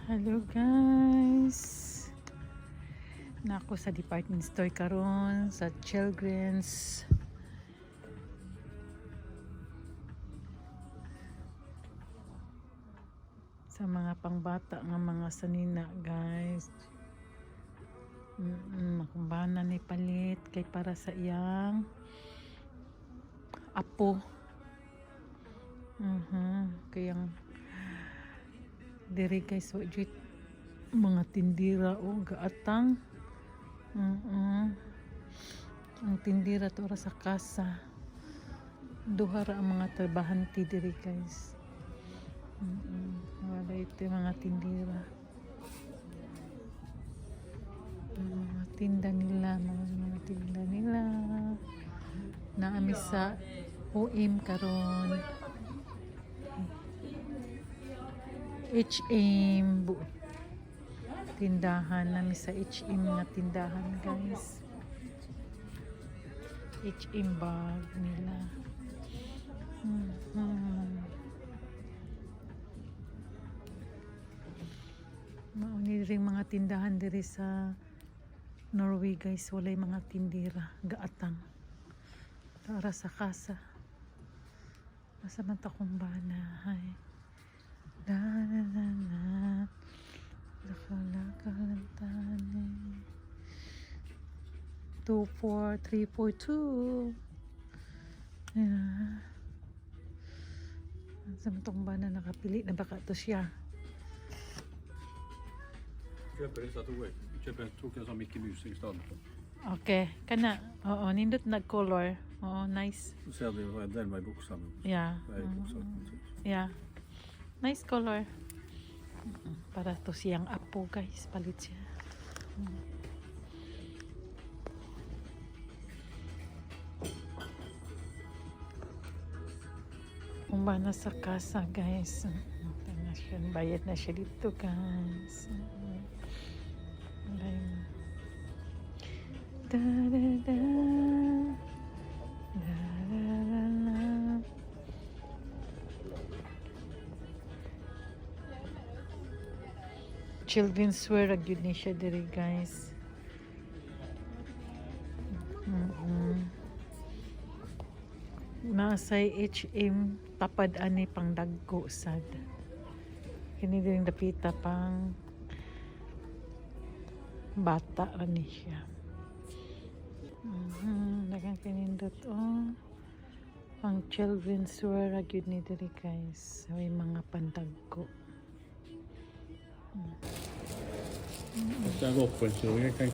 Hello guys, nako sa department store karon sa Children's. Sa mga pangbata nga mga sanina guys. Makumbana ni palit kay para sa iyang apo. Kayang diri guys, wajit mga tindira o gaatang. Ang tindira to ra sa kasa. Duha ra ang mga trabahanti diri guys. Wala ito mga tindira. Mga tinda nila, mga tinda nila. Naami sa OM karon. HM tindahan namin sa HM na tindahan guys. HM bag nila. Mauni ring mga tindahan diri sa Norway guys, walay mga tindira gaatang para sa kasa. Asa man ta kung banahay. Nakalakantani 24342. Sa matong bana nakapili na baka to siya. Köper dessa toa. Tog en sån Mickey Mouse istället. Okay, kana. Oo, nindot nag-color. Oo, nice. Så ser du vad den var i bokstaven. Yeah. Det är i bokstaven. Yeah. Nice color. Para to siyang apo guys, palit siya. Kung ba nasa kasa guys. Bayad na siya dito guys. Da da da da da da. Children's wear agud ni siya diri guys. Nasay HM tapad ani pang dagko sad. Kini din dapita pang bata ra ni siya. Daghang kinindot pang children's wear agud ni diri guys. May mga pandagko. Den var offensiv. Jag kan